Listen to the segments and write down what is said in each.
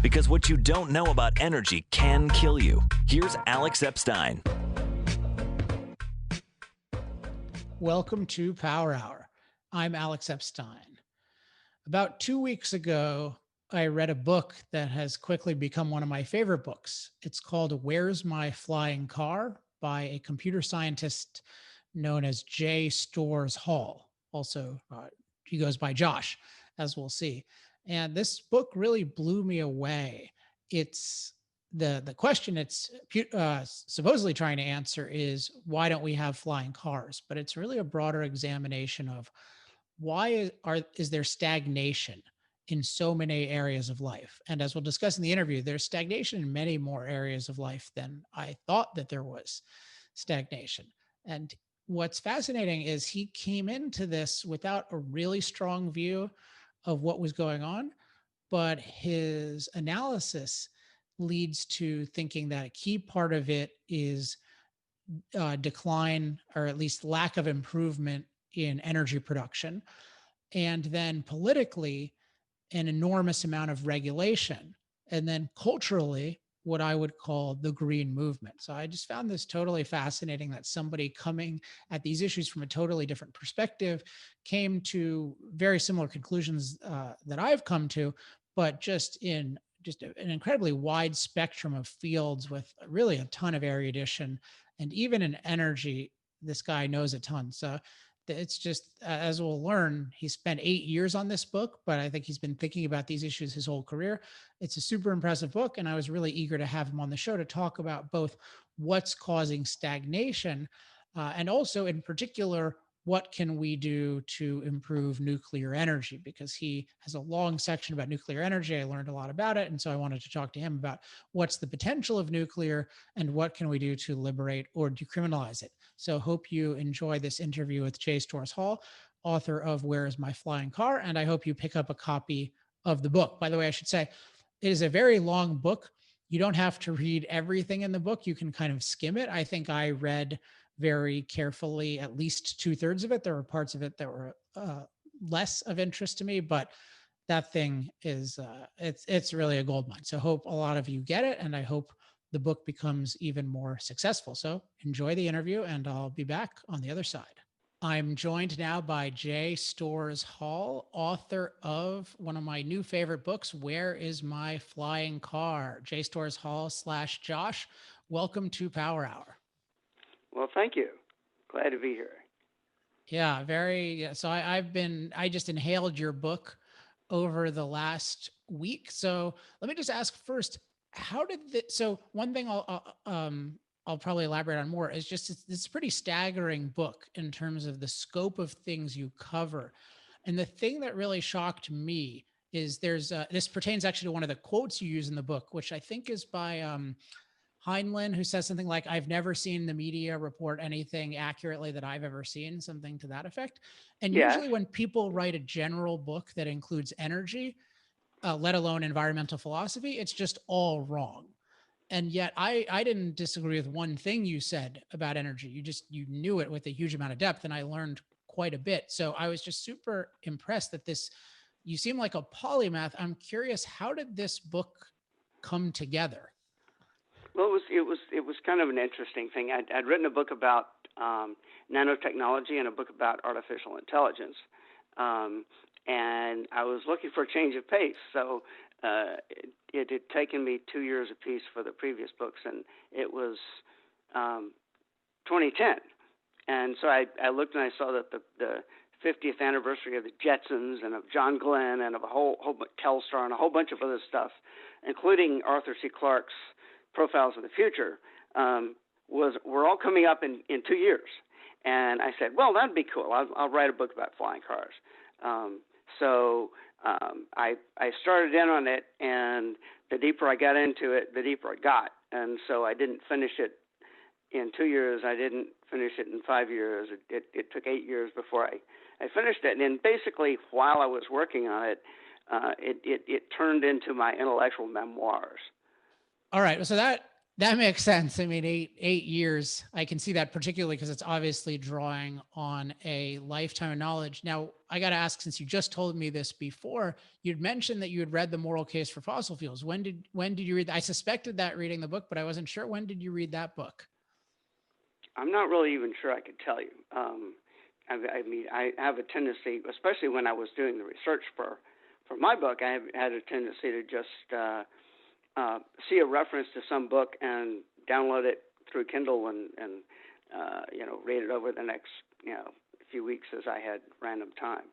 Because what you don't know about energy can kill you. Here's Alex Epstein. Welcome to Power Hour. I'm Alex Epstein. About 2 weeks ago, I read a book that has quickly become one of my favorite books. It's called Where's My Flying Car by a computer scientist known as Storrs Hall. Also, he goes by Josh, as we'll see. And this book really blew me away. It's the question it's supposedly trying to answer is, why don't we have flying cars? But it's really a broader examination of why is there stagnation in so many areas of life? And as we'll discuss in the interview, there's stagnation in many more areas of life than I thought that there was stagnation. And what's fascinating is he came into this without a really strong view of what was going on, but his analysis leads to thinking that a key part of it is decline, or at least lack of improvement in energy production. And then politically, an enormous amount of regulation. And then culturally, what I would call the green movement. So I just found this totally fascinating that somebody coming at these issues from a totally different perspective came to very similar conclusions that I've come to, but just in an incredibly wide spectrum of fields with really a ton of erudition. And even in energy, this guy knows a ton. So it's just, as we'll learn, he spent 8 years on this book, but I think he's been thinking about these issues his whole career. It's a super impressive book, and I was really eager to have him on the show to talk about both what's causing stagnation and also, in particular, what can we do to improve nuclear energy? Because he has a long section about nuclear energy. I learned a lot about it. And so I wanted to talk to him about what's the potential of nuclear and what can we do to liberate or decriminalize it. So hope you enjoy this interview with Storrs Hall, author of Where is My Flying Car? And I hope you pick up a copy of the book. By the way, I should say, it is a very long book. You don't have to read everything in the book. You can kind of skim it. I think I read very carefully at least 2/3 of it. There were parts of it that were less of interest to me, but that thing is it's really a goldmine. So hope a lot of you get it, and I hope the book becomes even more successful. So enjoy the interview, and I'll be back on the other side. I'm joined now by Storrs Hall, author of one of my new favorite books, Where is My Flying Car? Storrs Hall / Josh, welcome to Power Hour. Well, thank you. Glad to be here. Yeah, very. So I just inhaled your book over the last week. So let me just ask first, how did so one thing I'll probably elaborate on more is just it's a pretty staggering book in terms of the scope of things you cover. And the thing that really shocked me is this pertains actually to one of the quotes you use in the book, which I think is by Heinlein, who says something like, I've never seen the media report anything accurately that I've ever seen, something to that effect. And usually when people write a general book that includes energy, let alone environmental philosophy, it's just all wrong. And yet I didn't disagree with one thing you said about energy. You knew it with a huge amount of depth, and I learned quite a bit. So I was just super impressed that you seem like a polymath. I'm curious, how did this book come together? Well, it was kind of an interesting thing. I'd written a book about nanotechnology and a book about artificial intelligence, and I was looking for a change of pace. So it had taken me 2 years apiece for the previous books, and it was 2010. And so I looked and I saw that the 50th anniversary of the Jetsons and of John Glenn and of a whole Telstar and a whole bunch of other stuff, including Arthur C. Clarke's Profiles of the Future, were all coming up in 2 years. And I said, well, that'd be cool. I'll write a book about flying cars. So I started in on it, and the deeper I got into it, the deeper I got. And so I didn't finish it in 2 years. I didn't finish it in 5 years. It took 8 years before I finished it. And basically, while I was working on it, it turned into my intellectual memoirs. All right. So that That makes sense. I mean, 8 years, I can see that particularly because it's obviously drawing on a lifetime of knowledge. Now, I got to ask, since you just told me this before, you'd mentioned that you had read The Moral Case for Fossil Fuels. When did you read that? I suspected that reading the book, but I wasn't sure. When did you read that book? I'm not really even sure I could tell you. I mean, I have a tendency, especially when I was doing the research for my book, I had a tendency to just see a reference to some book and download it through Kindle and read it over the next few weeks as I had random time.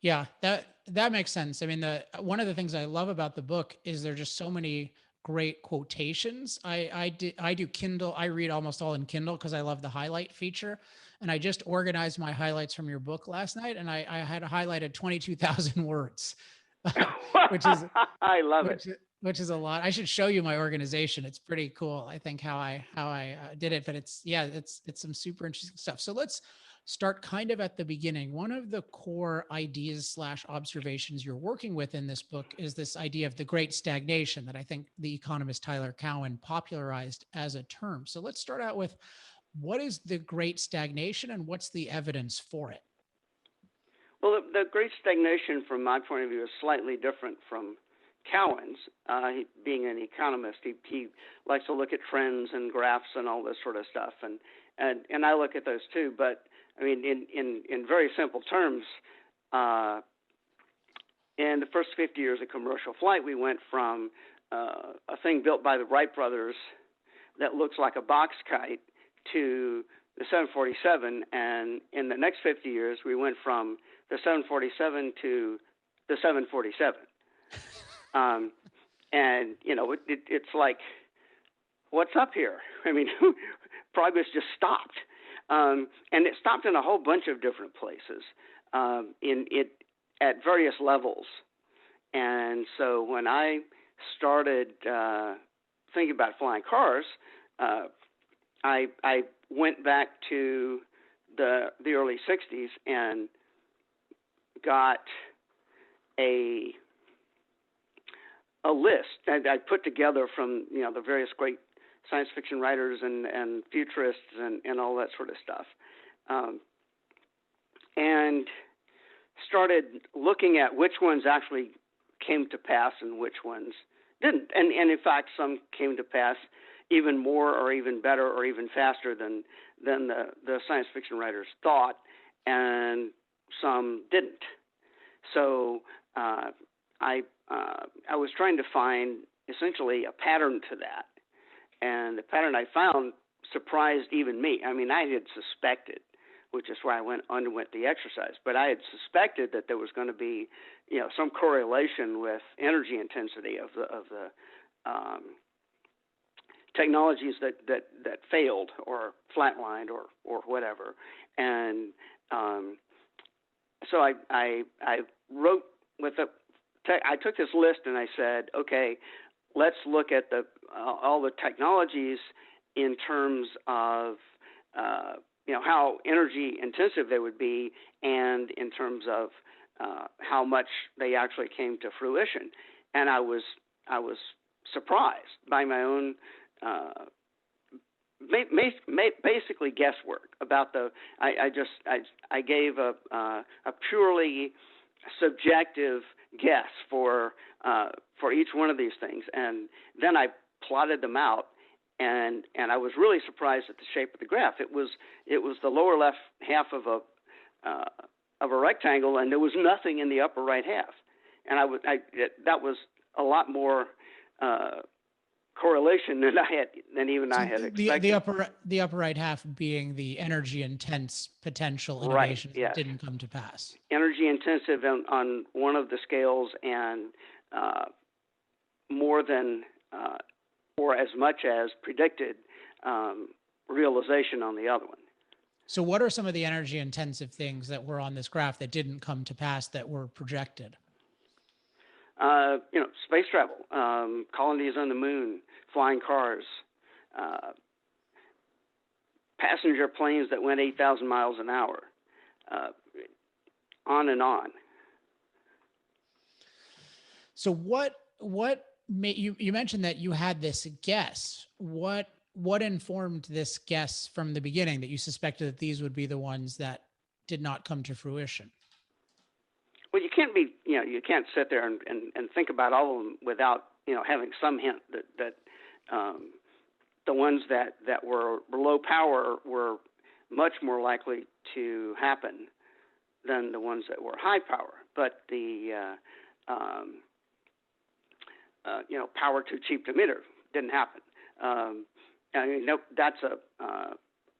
Yeah, that makes sense. I mean, one of the things I love about the book is there are just so many great quotations. I do Kindle. I read almost all in Kindle because I love the highlight feature. And I just organized my highlights from your book last night, and I had highlighted 22,000 words, which is I love it. Which is a lot. I should show you my organization. It's pretty cool. I think how I did it, but it's some super interesting stuff. So let's start kind of at the beginning. One of the core ideas / observations you're working with in this book is this idea of the Great Stagnation that I think the economist Tyler Cowen popularized as a term. So let's start out with, what is the Great Stagnation and what's the evidence for it? Well, the Great Stagnation, from my point of view, is slightly different from Cowen's. He, being an economist, he likes to look at trends and graphs and all this sort of stuff, and I look at those too. But I mean, in very simple terms, in the first 50 years of commercial flight, we went from a thing built by the Wright brothers that looks like a box kite to the 747, and in the next 50 years, we went from the 747 to the 747. And it's like, what's up here? I mean, progress just stopped, and it stopped in a whole bunch of different places, at various levels. And so when I started thinking about flying cars, I went back to the early 60s and got a list that I put together from the various great science fiction writers and futurists and all that sort of stuff, and started looking at which ones actually came to pass and which ones didn't. And in fact, some came to pass even more or even better or even faster than the science fiction writers thought, and some didn't. So I was trying to find essentially a pattern to that, and the pattern I found surprised even me. I mean, I had suspected, which is why I underwent the exercise, but I had suspected that there was going to be some correlation with energy intensity of the technologies that failed or flatlined or whatever. And so I wrote with I took this list and I said, okay, let's look at all the technologies in terms of how energy intensive they would be, and in terms of how much they actually came to fruition. And I was surprised by my own basically guesswork about I gave a purely subjective guess for each one of these things, and then I plotted them out, and I was really surprised at the shape of the graph. It was the lower left half of a rectangle, and there was nothing in the upper right half, and that was a lot more correlation than I had expected. The upper right half being the energy intense potential innovations, right, yes, that didn't come to pass. Energy intensive on one of the scales, and more than or as much as predicted realization on the other one. So what are some of the energy intensive things that were on this graph that didn't come to pass that were projected? Space travel, colonies on the moon, flying cars, passenger planes that went 8,000 miles an hour, on and on. So what you mentioned that you had this guess. What informed this guess from the beginning that you suspected that these would be the ones that did not come to fruition? Well, you can't be, you can't sit there and think about all of them without, having some hint that the ones that were low power were much more likely to happen than the ones that were high power. But the power too cheap to emitter didn't happen. That's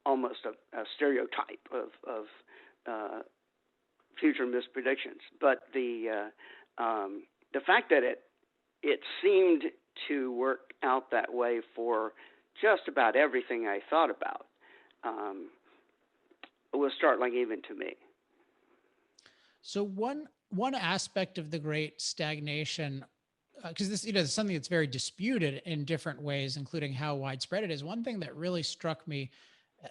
almost a stereotype of future mispredictions. But the fact that it seemed to work out that way for just about everything I thought about was startling even to me. So one aspect of the Great Stagnation, because this is something that's very disputed in different ways, including how widespread it is. One thing that really struck me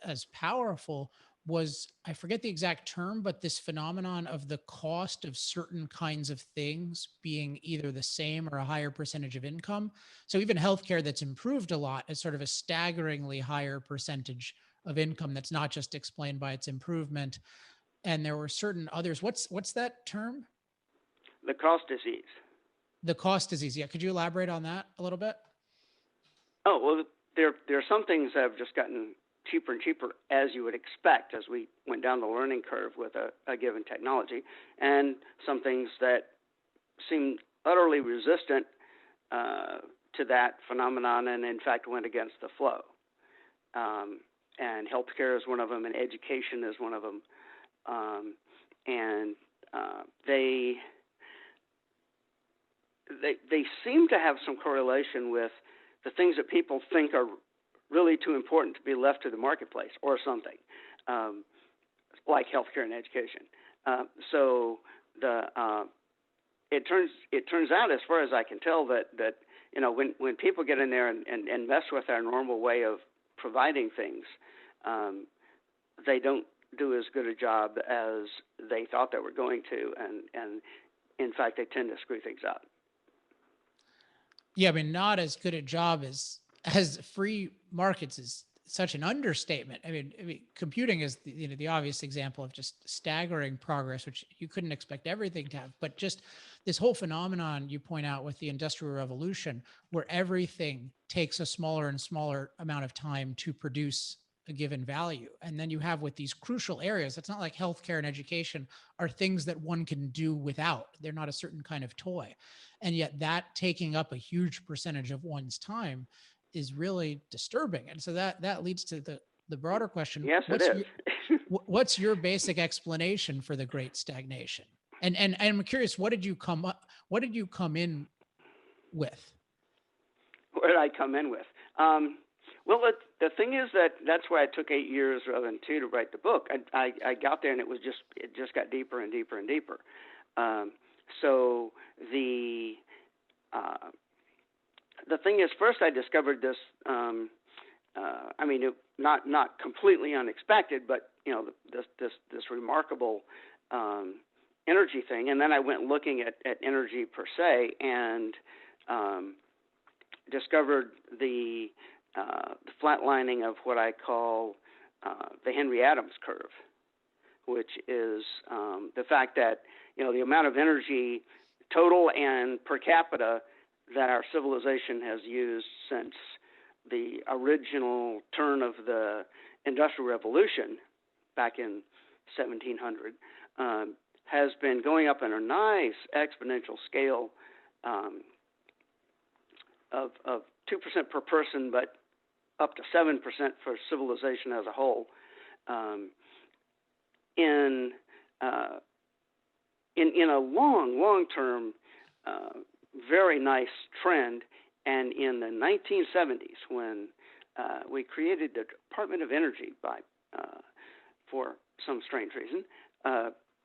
as powerful was, I forget the exact term, but this phenomenon of the cost of certain kinds of things being either the same or a higher percentage of income. So even healthcare that's improved a lot is sort of a staggeringly higher percentage of income that's not just explained by its improvement. And there were certain others. What's that term? The cost disease. The cost disease. Yeah. Could you elaborate on that a little bit? Oh, well, there are some things that have just gotten cheaper and cheaper, as you would expect, as we went down the learning curve with a given technology, and some things that seem utterly resistant to that phenomenon and, in fact, went against the flow. And healthcare is one of them, and education is one of them. They seem to have some correlation with the things that people think are really too important to be left to the marketplace or something, like healthcare and education. So it turns out, as far as I can tell, that when people get in there and mess with our normal way of providing things, they don't do as good a job as they thought they were going to, and in fact, they tend to screw things up. Yeah, I mean, not as good a job as free markets is such an understatement. I mean, computing is the obvious example of just staggering progress, which you couldn't expect everything to have. But just this whole phenomenon you point out with the Industrial Revolution, where everything takes a smaller and smaller amount of time to produce a given value. And then you have with these crucial areas, it's not like healthcare and education are things that one can do without. They're not a certain kind of toy. And yet that taking up a huge percentage of one's time is really disturbing. And so that leads to the broader question. Yes, it is. What's your basic explanation for the Great Stagnation? And I'm curious, what did you come in with? What did I come in with? Well, the thing is that's why it took 8 years rather than 2 to write the book. I got there and it just got deeper and deeper and deeper. So the thing is, first I discovered this. Not completely unexpected, but this remarkable energy thing. And then I went looking at energy per se and discovered the flatlining of what I call the Henry Adams curve, which is the fact that the amount of energy total and per capita that our civilization has used since the original turn of the Industrial Revolution back in 1700 has been going up in a nice exponential scale of 2% per person, but up to 7% for civilization as a whole. In a long-term, very nice trend, and in the 1970s, when we created the Department of Energy for some strange reason,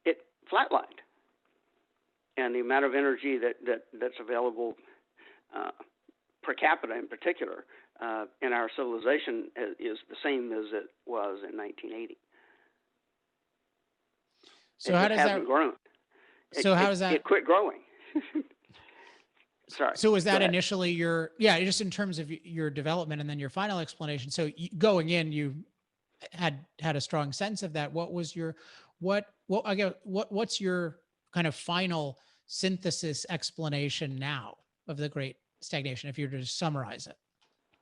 it flatlined, and the amount of energy that's available per capita, in particular, in our civilization is the same as it was in 1980. So how does that grown? So how does that? It quit growing. Sorry. So was that initially just in terms of your development and then your final explanation? So going in, you had a strong sense of that. What was your, what's your kind of final synthesis explanation now of the Great Stagnation, if you were to summarize it?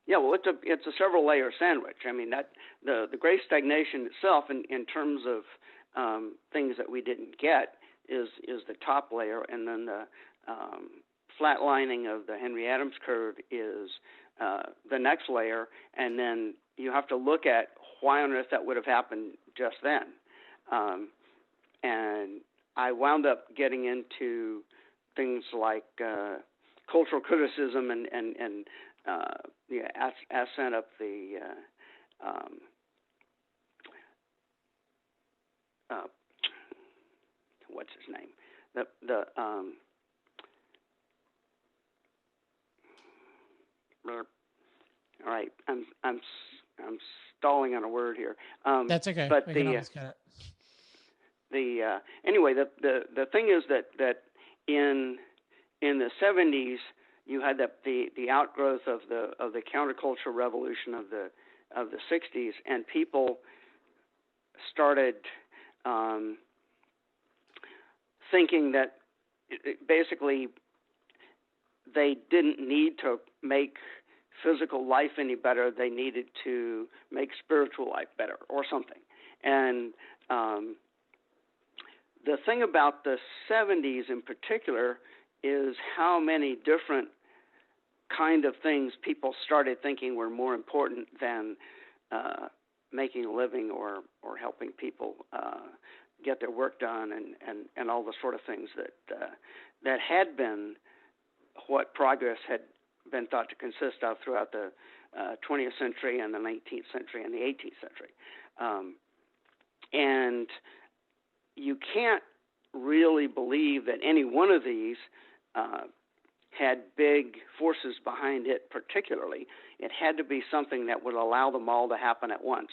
Yeah, well, it's a several layer sandwich. I mean, that the Great Stagnation itself, in terms of things that we didn't get, is the top layer, and then the flatlining of the Henry Adams curve is the next layer, and then you have to look at why on earth that would have happened just then. And I wound up getting into things like cultural criticism and the ascent of the what's his name? All right, I'm stalling on a word here. That's okay. But anyway, the thing is that in the 70s you had the outgrowth of the counterculture revolution of the 60s, and people started thinking that basically they didn't need to make physical life any better, they needed to make spiritual life better or something. And the thing about the 70s in particular is how many different kind of things people started thinking were more important than making a living or helping people get their work done and all the sort of things that had been what progress had been thought to consist of throughout the 20th century and the 19th century and the 18th century. And you can't really believe that any one of these had big forces behind it particularly. It had to be something that would allow them all to happen at once.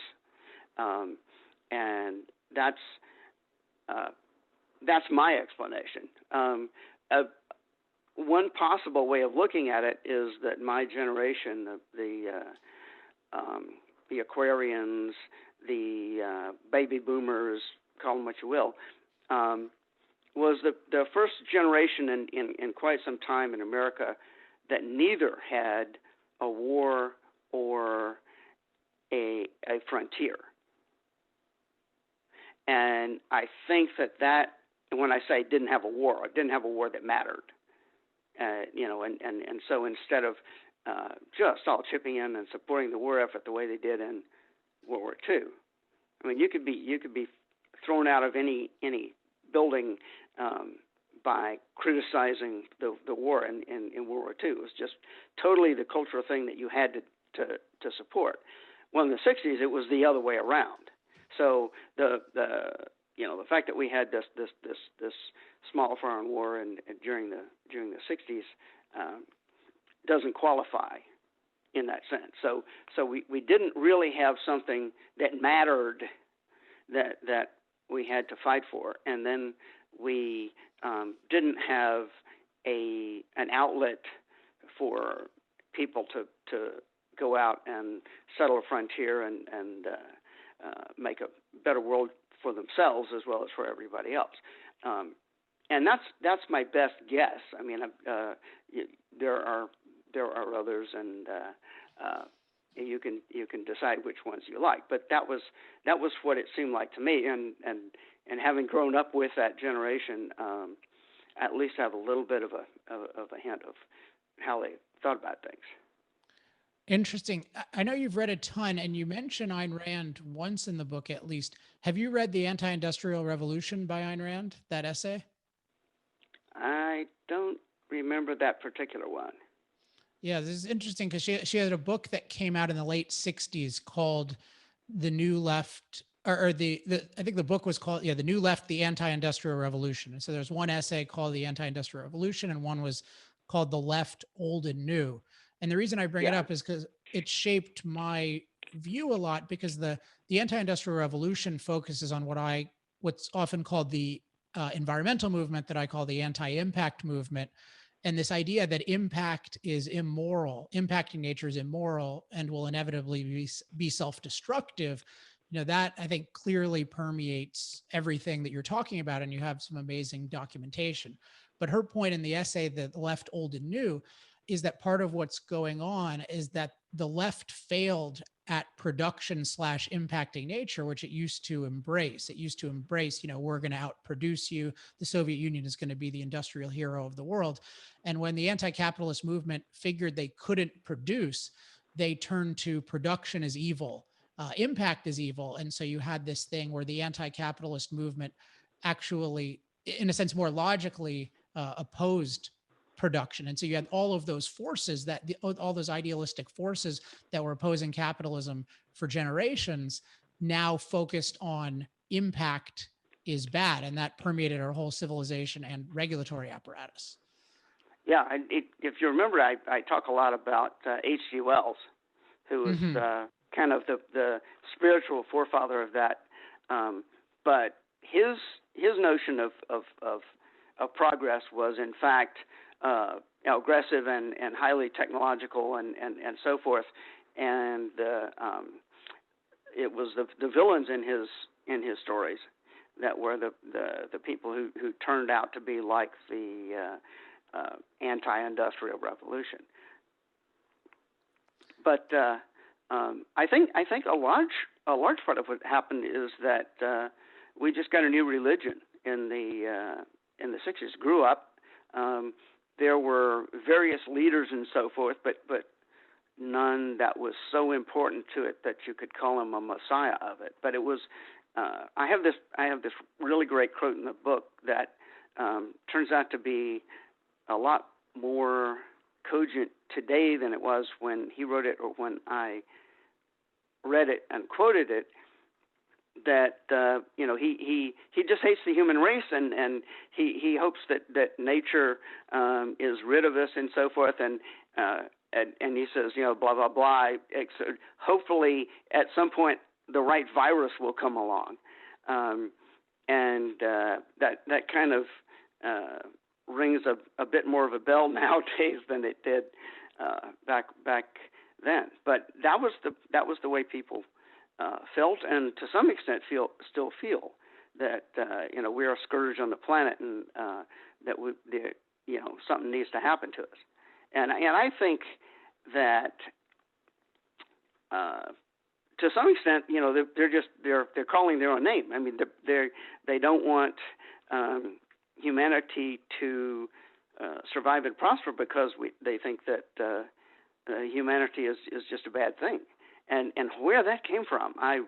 And that's my explanation. One possible way of looking at it is that my generation, the Aquarians, the baby boomers, call them what you will, was the first generation in quite some time in America that neither had a war or a frontier. And I think that when I say didn't have a war, it didn't have a war that mattered. And so instead of just all chipping in and supporting the war effort the way they did in World War II, I mean, you could be thrown out of any building by criticizing the war in World War II. It was just totally the cultural thing that you had to support. Well, in the 60s, it was the other way around. So the fact that we had this small foreign war and during the 60s doesn't qualify in that sense. So we didn't really have something that mattered that we had to fight for, and then we didn't have an outlet for people to go out and settle a frontier and make a better world for themselves as well as for everybody else. And that's my best guess. I mean, there are others, and you can decide which ones you like. But that was what it seemed like to me. And having grown up with that generation, at least have a little bit of a hint of how they thought about things. Interesting. I know you've read a ton, and you mention Ayn Rand once in the book at least. Have you read The Anti-Industrial Revolution by Ayn Rand, that essay? I don't remember that particular one. Yeah, this is interesting because she had a book that came out in the late 60s called The New Left, or I think the book was called, The New Left, The Anti-Industrial Revolution. And so there's one essay called The Anti-Industrial Revolution, and one was called The Left, Old and New. And the reason I bring it up is because it shaped my view a lot, because the anti-industrial revolution focuses on what's often called the environmental movement that I call the anti-impact movement. And this idea that impact is immoral, impacting nature is immoral and will inevitably be self-destructive, that I think clearly permeates everything that you're talking about, and you have some amazing documentation. But her point in the essay, The Left, Old and New, is that part of what's going on is that the left failed at production / impacting nature, which it used to embrace. It used to embrace, we're going to outproduce you. The Soviet Union is going to be the industrial hero of the world. And when the anti-capitalist movement figured they couldn't produce, they turned to production as evil, impact is evil. And so you had this thing where the anti-capitalist movement actually, in a sense, more logically opposed production. And so you had all of those forces all those idealistic forces that were opposing capitalism for generations now focused on impact is bad. And that permeated our whole civilization and regulatory apparatus. Yeah. If you remember, I talk a lot about H.G. Wells, who was kind of the spiritual forefather of that. But his notion of progress was, in fact, aggressive and highly technological and so forth, and it was the villains in his stories that were the people who turned out to be like the anti-industrial revolution. But I think a large part of what happened is that we just got a new religion in the 60s. Grew up. There were various leaders and so forth, but none that was so important to it that you could call him a messiah of it. But it was. I have this really great quote in the book that turns out to be a lot more cogent today than it was when he wrote it or when I read it and quoted it. That he just hates the human race and he hopes that nature is rid of us and so forth, and he says, blah blah blah. Hopefully at some point the right virus will come along, and that kind of rings a bit more of a bell nowadays than it did back then. But that was the way people felt, and to some extent still feel that we're a scourge on the planet, and that something needs to happen to us. And I think that to some extent, they're calling their own name. I mean, they don't want humanity to survive and prosper because they think that humanity is just a bad thing. And where that came from, I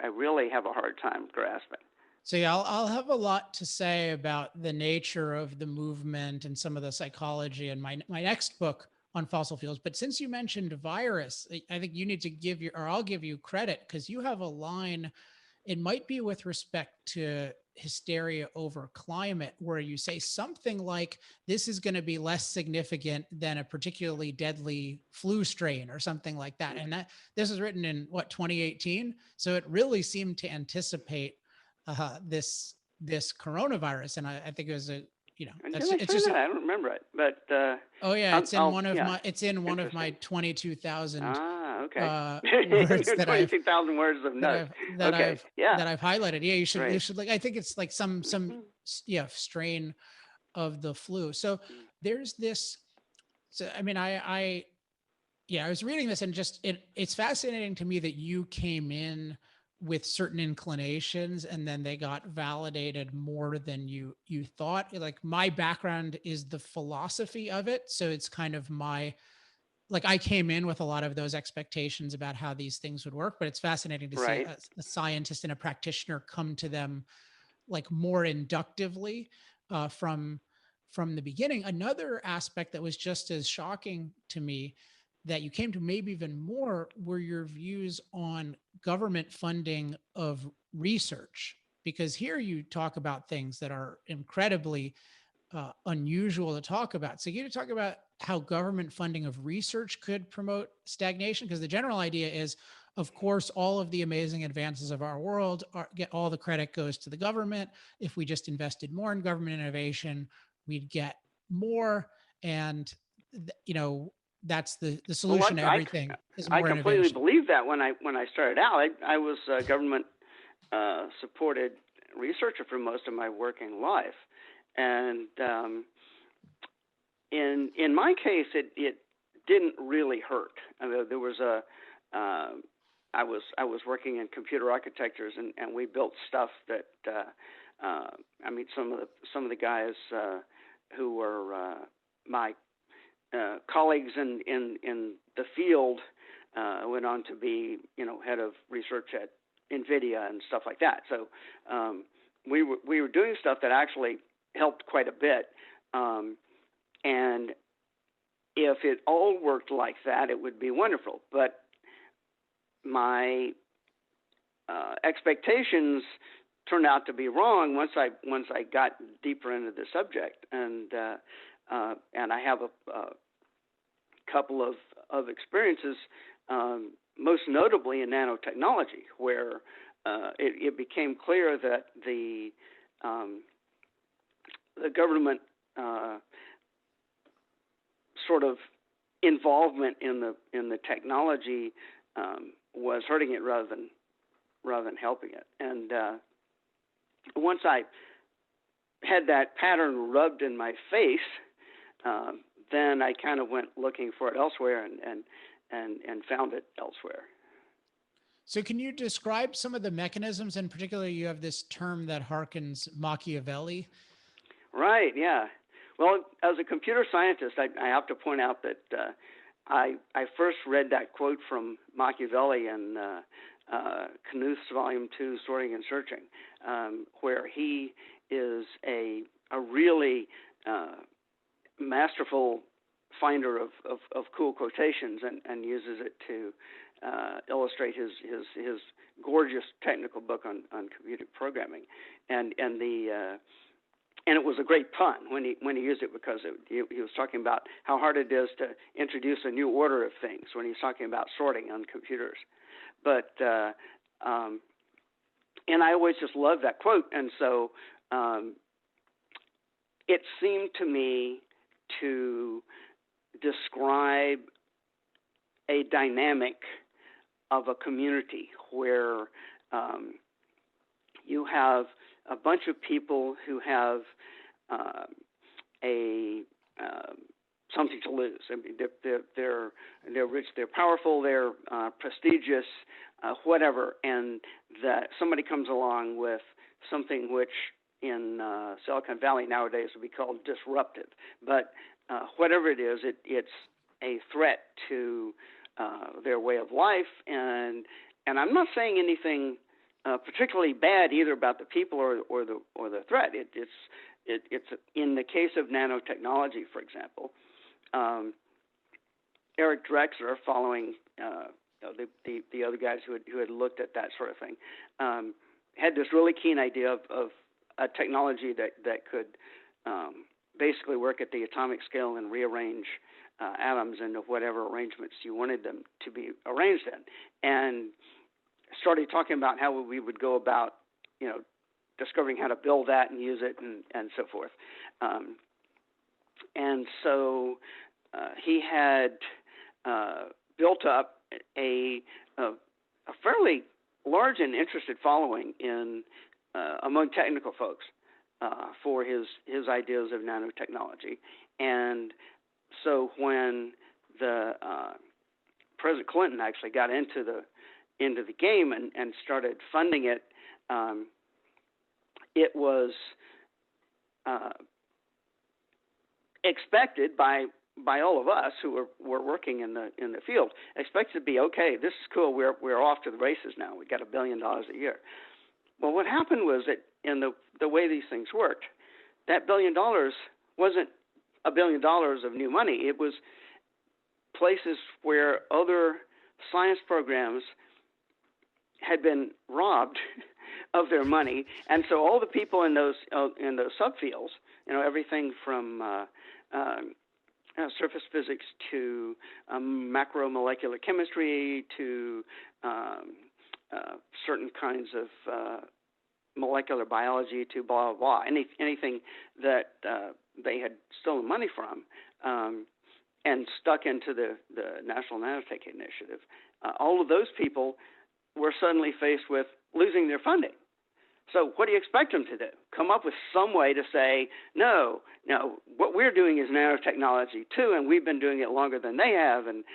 really have a hard time grasping. So yeah, I'll have a lot to say about the nature of the movement and some of the psychology in my next book on fossil fuels. But since you mentioned virus, I think you need to I'll give you credit, because you have a line, it might be with respect to hysteria over climate, where you say something like, this is going to be less significant than a particularly deadly flu strain or something like that. And this was written in 2018. So it really seemed to anticipate this coronavirus. And I think it was it's just I don't remember it, but oh yeah, it's in one of my 22,000 words that 22,000 words of notes that I've highlighted. Yeah, you should like, I think it's like some strain of the flu. So there's this. So I mean, I was reading this, and just it's fascinating to me that you came in with certain inclinations and then they got validated more than you thought. Like, my background is the philosophy of it. So it's kind of I came in with a lot of those expectations about how these things would work, but it's fascinating to see a scientist and a practitioner come to them like more inductively from the beginning. Another aspect that was just as shocking to me that you came to maybe even more were your views on government funding of research, because here you talk about things that are incredibly unusual to talk about. So you talk about how government funding of research could promote stagnation, because the general idea is, of course, all of the amazing advances of our world get all the credit goes to the government. If we just invested more in government innovation, we'd get more. and that's the Well, solution to everything is I more completely innovation. believe that when I started out. I was a government supported researcher for most of my working life, and in my case, it didn't really hurt. I mean, there was I was working in computer architectures, and we built stuff that I mean, some of the guys who were my colleagues in the field went on to be head of research at NVIDIA and stuff like that. So we were doing stuff that actually helped quite a bit. And if it all worked like that, it would be wonderful. But my expectations turned out to be wrong once I got deeper into the subject, and I have a couple of experiences, most notably in nanotechnology, where it became clear that the government sort of involvement in the technology was hurting it rather than helping it. And once I had that pattern rubbed in my face, then I kind of went looking for it elsewhere and found it elsewhere. So can you describe some of the mechanisms? In particular, you have this term that harkens Machiavelli. Right, yeah. Well, as a computer scientist, I have to point out that I first read that quote from Machiavelli in Knuth's Volume 2, Sorting and Searching, where he is a really masterful finder of cool quotations and uses it to illustrate his gorgeous technical book on computer programming, and it was a great pun when he used it, because he was talking about how hard it is to introduce a new order of things when he's talking about sorting on computers. But and I always just loved that quote, and so it seemed to me to describe a dynamic of a community where you have a bunch of people who have something to lose. I mean, they're rich, they're powerful, they're prestigious, whatever, and that somebody comes along with something which in Silicon Valley nowadays would be called disruptive. But whatever it is, it's a threat to their way of life, and I'm not saying anything particularly bad either about the people or the threat. It's in the case of nanotechnology, for example. Eric Drexler, following the other guys who had looked at that sort of thing, had this really keen idea of a technology that could basically work at the atomic scale and rearrange atoms into whatever arrangements you wanted them to be arranged in, and started talking about how we would go about, discovering how to build that and use it and so forth. And so he had built up a fairly large and interested following among technical folks for his ideas of nanotechnology. And so when the President Clinton actually got into the game and started funding it, it was expected by all of us who were working in the field, expected to be, okay, this is cool, we're off to the races now, we got $1 billion a year. Well, what happened was that in the way these things worked, that $1 billion wasn't $1 billion of new money. It was places where other science programs had been robbed of their money, and so all the people in those subfields, everything from surface physics to macromolecular chemistry to certain kinds of molecular biology to blah blah blah, anything that they had stolen money from, and stuck into the National Nanotech Initiative. All of those people were suddenly faced with losing their funding. So what do you expect them to do? Come up with some way to say, no, what we're doing is nanotechnology too, and we've been doing it longer than they have, and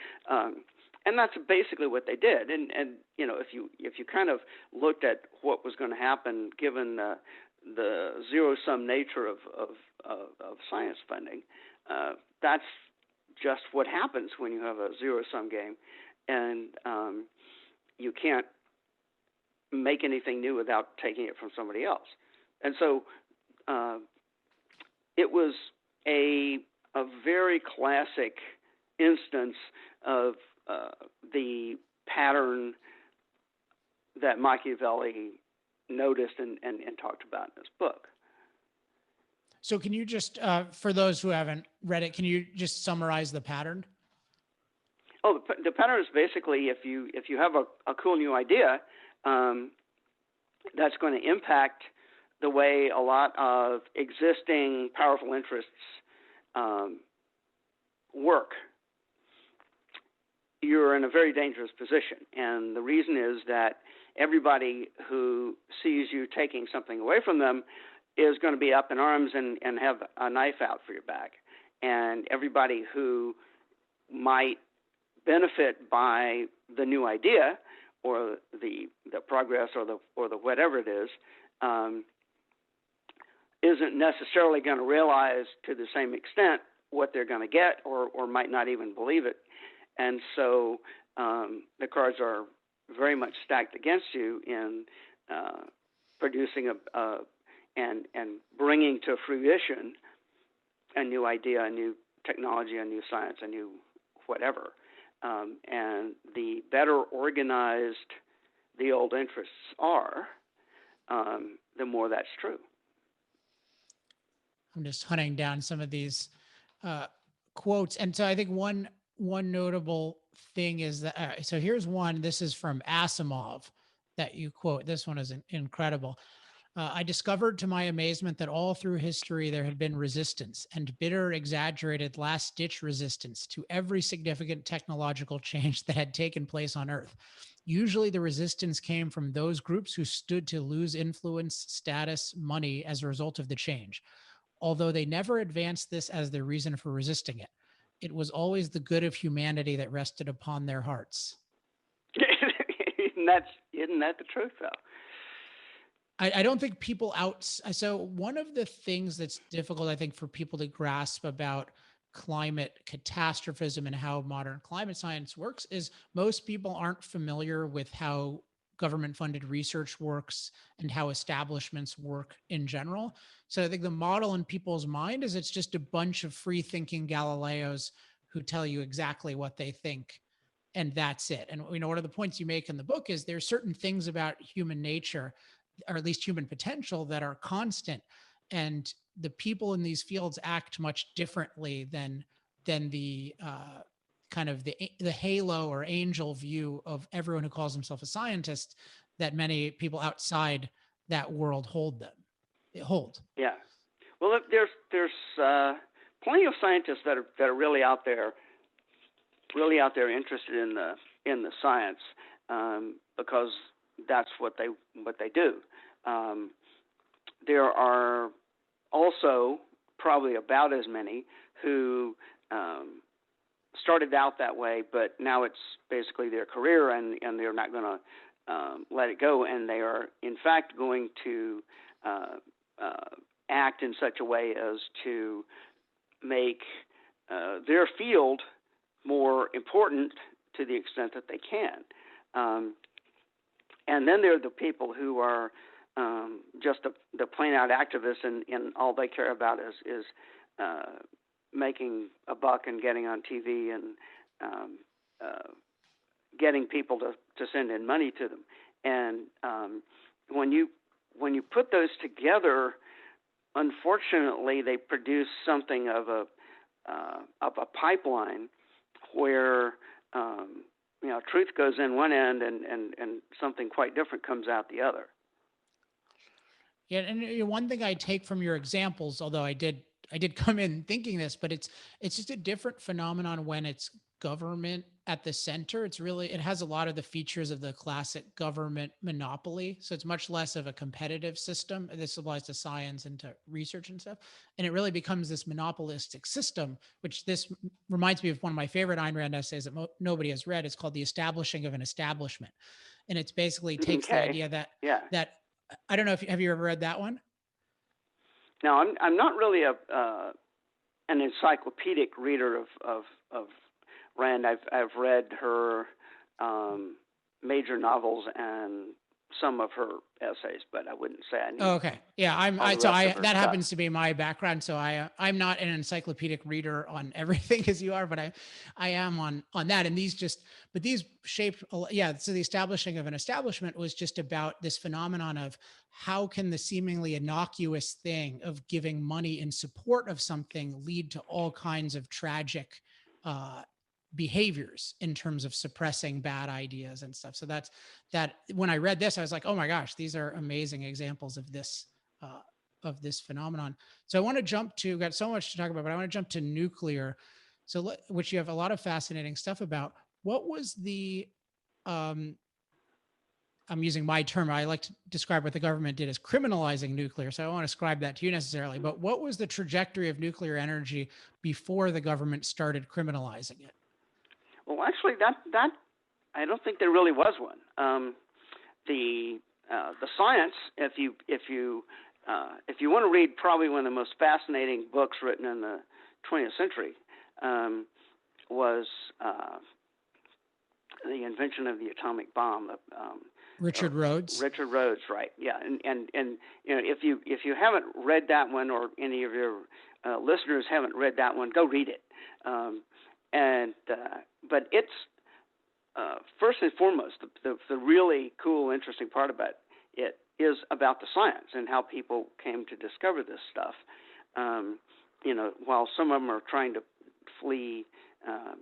that's basically what they did. And if you kind of looked at what was going to happen given the zero-sum nature of science funding, that's just what happens when you have a zero-sum game, and you can't make anything new without taking it from somebody else. And so it was a very classic instance of the pattern that Machiavelli noticed and talked about in his book. So can you just, for those who haven't read it, can you just summarize the pattern? Oh, the pattern is basically if you have a cool new idea, that's going to impact the way a lot of existing powerful interests work, you're in a very dangerous position. And the reason is that everybody who sees you taking something away from them is going to be up in arms and have a knife out for your back. And everybody who might benefit by the new idea or the progress or the whatever it is, isn't necessarily going to realize to the same extent what they're going to get, or might not even believe it. And so the cards are very much stacked against you in producing and bringing to fruition a new idea, a new technology, a new science, a new whatever. And the better organized the old interests are, the more that's true. I'm just hunting down some of these quotes. And so I think one notable thing is that, so here's one, this is from Asimov that you quote. This one is incredible. I discovered to my amazement that all through history there had been resistance, and bitter, exaggerated, last-ditch resistance to every significant technological change that had taken place on Earth. Usually the resistance came from those groups who stood to lose influence, status, money as a result of the change, although they never advanced this as their reason for resisting it. It was always the good of humanity that rested upon their hearts. Isn't that the truth, though? I don't think people so one of the things that's difficult, I think, for people to grasp about climate catastrophism and how modern climate science works is most people aren't familiar with how government funded research works and how establishments work in general. So I think the model in people's mind is it's just a bunch of free thinking Galileos who tell you exactly what they think, and that's it. And one of the points you make in the book is there's certain things about human nature, or at least human potential, that are constant, and the people in these fields act much differently than the kind of the halo or angel view of everyone who calls himself a scientist that many people outside that world hold. Yeah. Well, there's plenty of scientists that are really out there interested in the science, because that's what they do. There are also probably about as many who started out that way, but now it's basically their career, and they're not going to let it go, and they are in fact going to act in such a way as to make their field more important to the extent that they can. And then there are the people who are just the plain out activists, and all they care about is making a buck and getting on TV and getting people to send in money to them. And when you put those together, unfortunately, they produce something of a pipeline where truth goes in one end and something quite different comes out the other. Yeah, and one thing I take from your examples, although I did I did come in thinking this, but it's just a different phenomenon when it's government at the center. It has a lot of the features of the classic government monopoly. So it's much less of a competitive system. This applies to science and to research and stuff. And it really becomes this monopolistic system, which this reminds me of one of my favorite Ayn Rand essays that nobody has read. It's called The Establishing of an Establishment. And it's basically takes the idea that I don't know have you ever read that one? No, I'm not really an encyclopedic reader of Rand. I've read her major novels and some of her essays, but I wouldn't say I knew. Oh, okay. Yeah, that happens to be my background. So I'm not an encyclopedic reader on everything as you are, but I am on that. And these shaped, yeah. So the establishing of an establishment was just about this phenomenon of how can the seemingly innocuous thing of giving money in support of something lead to all kinds of tragic behaviors in terms of suppressing bad ideas and stuff. So that when I read this, I was like, oh my gosh, these are amazing examples of this phenomenon. So I want to jump to, got so much to talk about, but I want to jump to nuclear. So which you have a lot of fascinating stuff about. What was the, I'm using my term, I like to describe what the government did as criminalizing nuclear. So I don't want to ascribe that to you necessarily, but what was the trajectory of nuclear energy before the government started criminalizing it? Well, actually, that I don't think there really was one. The science, if you want to read probably one of the most fascinating books written in the 20th century, was the invention of the atomic bomb. Richard Rhodes. Richard Rhodes, right? Yeah, and you know, if you haven't read that one, or any of your listeners haven't read that one, go read it. But it's first and foremost the really cool, interesting part about it is about the science and how people came to discover this stuff. You know, while some of them are trying to flee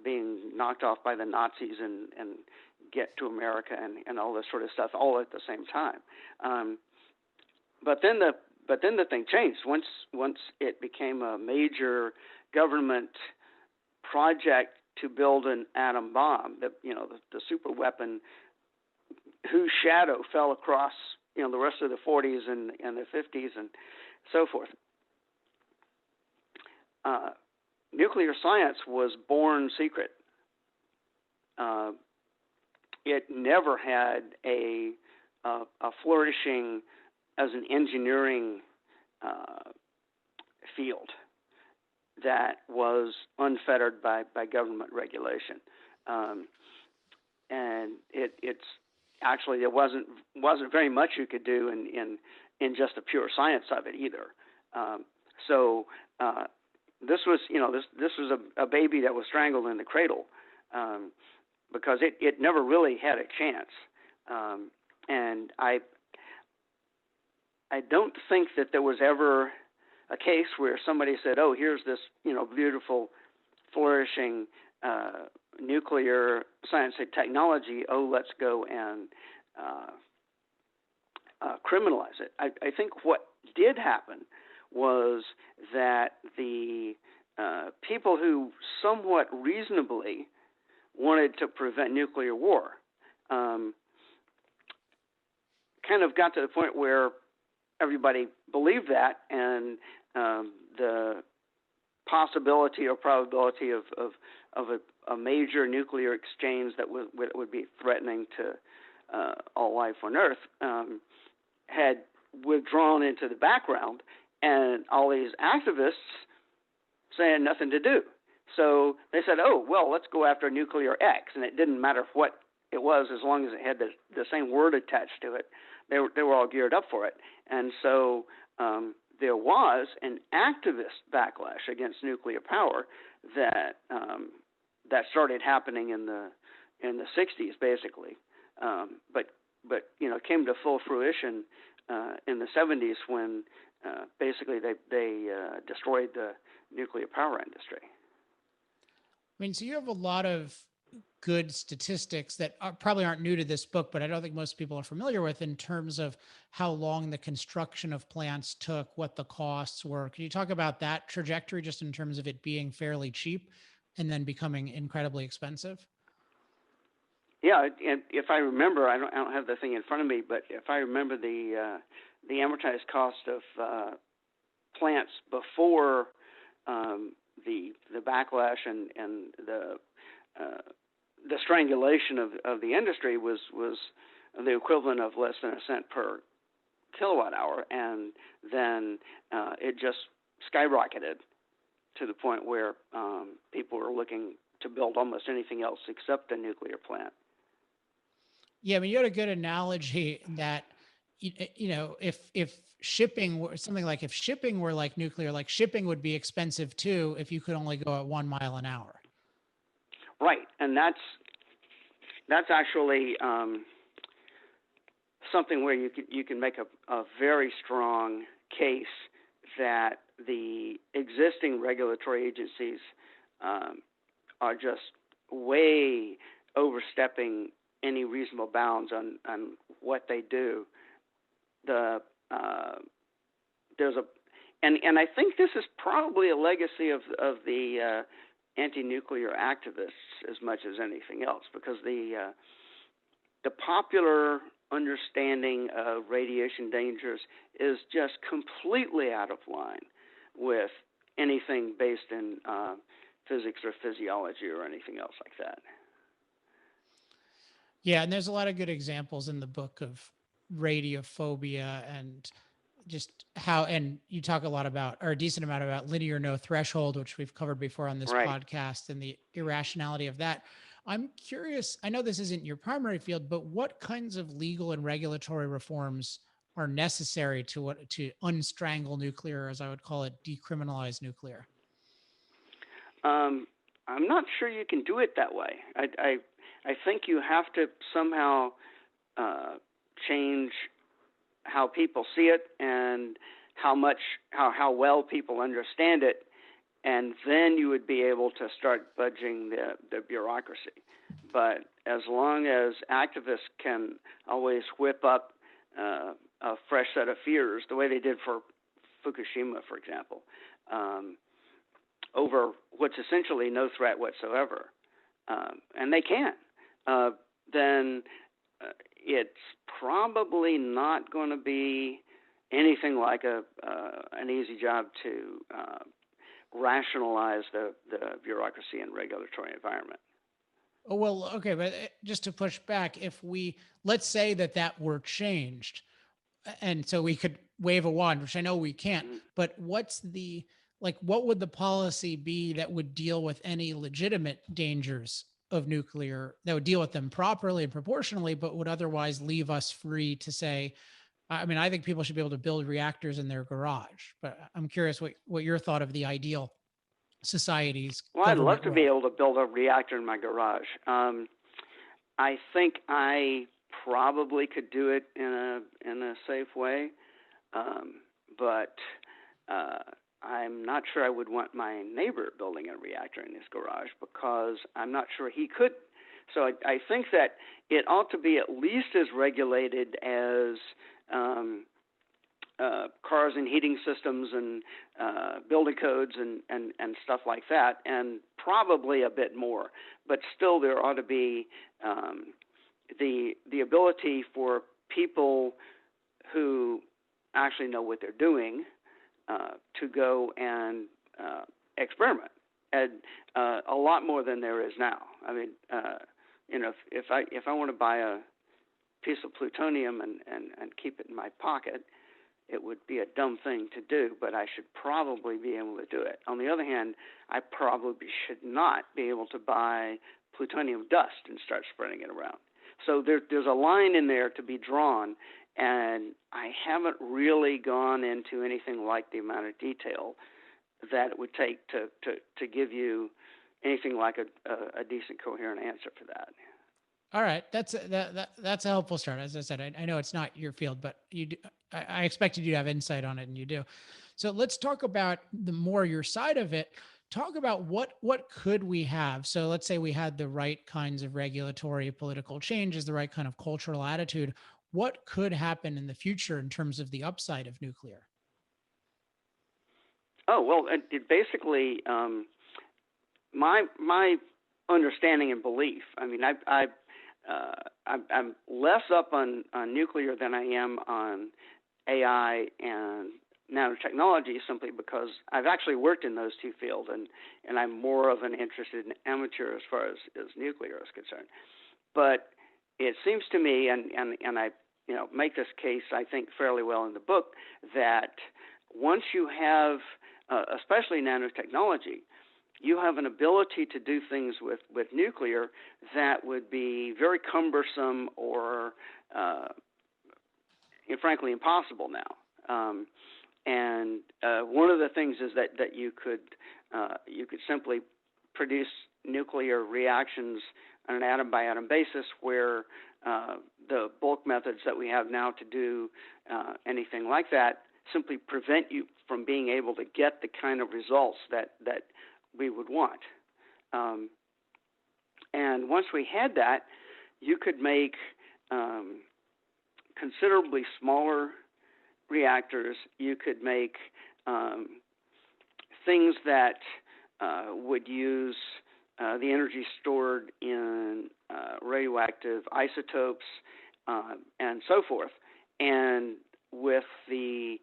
being knocked off by the Nazis and get to America and all this sort of stuff, all at the same time. But then the thing changed once it became a major government project to build an atom bomb, the super weapon whose shadow fell across the rest of the 40s and the 50s and so forth. Nuclear science was born secret. It never had a flourishing as an engineering field that was unfettered by government regulation, and it's actually there wasn't very much you could do in just the pure science of it either. So this was this was a baby that was strangled in the cradle, because it never really had a chance, and I don't think that there was ever a case where somebody said, "Oh, here's this beautiful, flourishing nuclear science and technology. Oh, let's go and criminalize it." I think what did happen was that the people who somewhat reasonably wanted to prevent nuclear war kind of got to the point where everybody believed that, and the possibility or probability of a major nuclear exchange that would be threatening to all life on Earth had withdrawn into the background, and all these activists saying nothing to do. So they said, "Oh, well, let's go after nuclear X," and it didn't matter what it was as long as it had the same word attached to it. They were all geared up for it, and so there was an activist backlash against nuclear power that started happening in the 60s, basically, but came to full fruition in the 70s when basically they destroyed the nuclear power industry. I mean, so you have a lot of good statistics that probably aren't new to this book, but I don't think most people are familiar with in terms of how long the construction of plants took, what the costs were. Can you talk about that trajectory just in terms of it being fairly cheap and then becoming incredibly expensive? Yeah, and if I remember, I don't have the thing in front of me, but if I remember the amortized cost of plants before the backlash and the strangulation of the industry was the equivalent of less than a cent per kilowatt hour, and then it just skyrocketed to the point where people were looking to build almost anything else except a nuclear plant. Yeah, I mean, you had a good analogy that, if shipping were something like if shipping were like nuclear, like shipping would be expensive too if you could only go at 1 mile an hour. Right, and that's actually something where you can make a very strong case that the existing regulatory agencies are just way overstepping any reasonable bounds on what they do. There's and I think this is probably a legacy of the anti-nuclear activists as much as anything else, because the popular understanding of radiation dangers is just completely out of line with anything based in physics or physiology or anything else like that. Yeah, and there's a lot of good examples in the book of radiophobia and just how, and you talk a lot about, or a decent amount about linear no threshold, which we've covered before on this Right. podcast, and the irrationality of that. I'm curious, I know this isn't your primary field, but what kinds of legal and regulatory reforms are necessary to unstrangle nuclear, as I would call it, decriminalize nuclear? I'm not sure you can do it that way. I think you have to somehow change how people see it and how well people understand it, and then you would be able to start budging the bureaucracy. But as long as activists can always whip up a fresh set of fears, the way they did for Fukushima, for example, over what's essentially no threat whatsoever, and they can, then it's probably not going to be anything like an easy job to rationalize the bureaucracy and regulatory environment. Oh, well, okay, but just to push back, let's say that were changed, and so we could wave a wand, which I know we can't, but what would the policy be that would deal with any legitimate dangers of nuclear, that would deal with them properly and proportionally, but would otherwise leave us free to say, I mean, I think people should be able to build reactors in their garage, but I'm curious what your thought of the ideal society's Well, I'd love to role. be able to build a reactor in my garage. I think I probably could do it in a safe way, but I'm not sure I would want my neighbor building a reactor in his garage, because I'm not sure he could. So I think that it ought to be at least as regulated as cars and heating systems and building codes and stuff like that, and probably a bit more. But still, there ought to be the ability for people who actually know what they're doing to go and experiment, and a lot more than there is now. I mean, if I want to buy a piece of plutonium and keep it in my pocket, it would be a dumb thing to do, but I should probably be able to do it. On the other hand, I probably should not be able to buy plutonium dust and start spreading it around. So there's a line in there to be drawn, and I haven't really gone into anything like the amount of detail that it would take to give you anything like a decent, coherent answer for that. All right, that's a helpful start. As I said, I know it's not your field, but you do, I expected you to have insight on it, and you do. So let's talk about the more your side of it. talk about what could we have. So let's say we had the right kinds of regulatory political changes, the right kind of cultural attitude. What could happen in the future in terms of the upside of nuclear? Oh, well, it basically, my understanding and belief. I mean, I'm less up on nuclear than I am on AI and nanotechnology, simply because I've actually worked in those two fields, and I'm more of an interested amateur as far as nuclear is concerned. But it seems to me, and I make this case, I think, fairly well in the book, that once you have, especially nanotechnology, you have an ability to do things with nuclear that would be very cumbersome or, frankly, impossible now. And one of the things is that you could simply produce nuclear reactions on an atom-by-atom basis, where the bulk methods that we have now to do anything like that simply prevent you from being able to get the kind of results that we would want. And once we had that, you could make considerably smaller reactors. You could make things that would use the energy stored in radioactive isotopes and so forth. And with the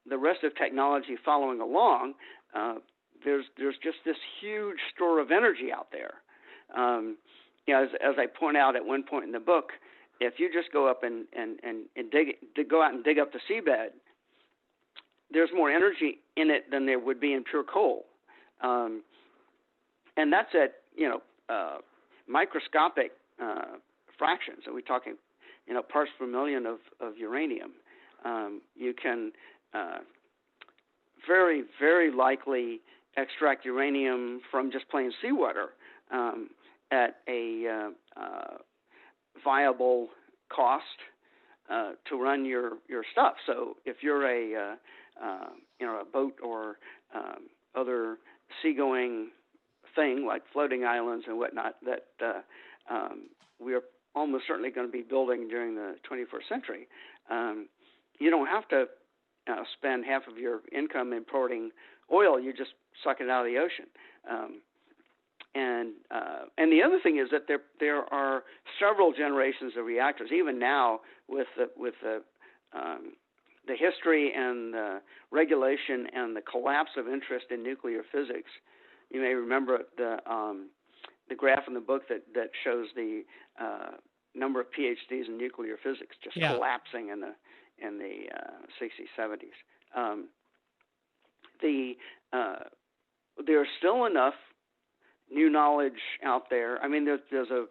rest of technology following along, there's just this huge store of energy out there. As I point out at one point in the book, if you just go up and go out and dig up the seabed, there's more energy in it than there would be in pure coal, and that's at microscopic fractions. So we're talking parts per million of uranium. You can very, very likely extract uranium from just plain seawater at a viable cost to run your stuff. So if you're a boat or other seagoing thing like floating islands and whatnot that we are almost certainly going to be building during the 21st century, you don't have to spend half of your income importing oil. You just suck it out of the ocean. And the other thing is that there are several generations of reactors, even now with the history and the regulation and the collapse of interest in nuclear physics. You may remember the graph in the book that shows the number of PhDs in nuclear physics just collapsing in the 60s, 70s. There's still enough new knowledge out there. I mean, there's a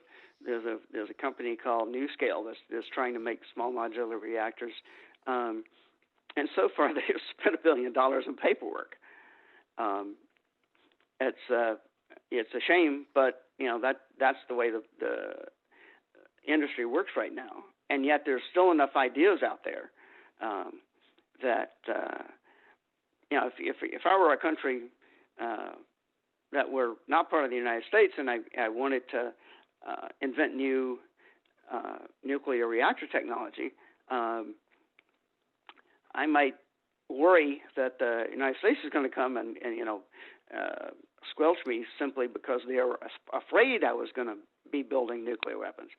company called NuScale that's trying to make small modular reactors, and so far they've spent $1 billion in paperwork. It's a shame, but that's the way the industry works right now. And yet there's still enough ideas out there that if I were a country that were not part of the United States and I wanted to invent new nuclear reactor technology, I might worry that the United States is going to come and squelch me simply because they are afraid I was going to be building nuclear weapons.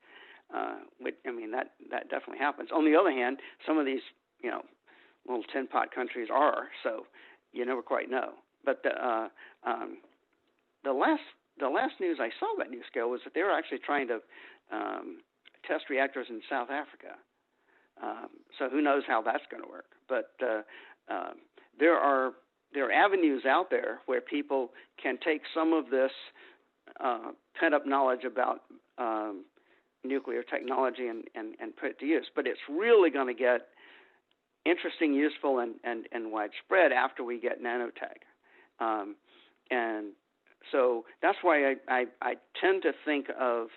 That definitely happens. On the other hand, some of these little tin pot countries are, so you never quite know. But the last news I saw about NuScale was that they were actually trying to test reactors in South Africa. So who knows how that's going to work? But there are avenues out there where people can take some of this pent-up knowledge about nuclear technology and put it to use. But it's really going to get interesting, useful, and widespread after we get nanotech. And so that's why I tend to think of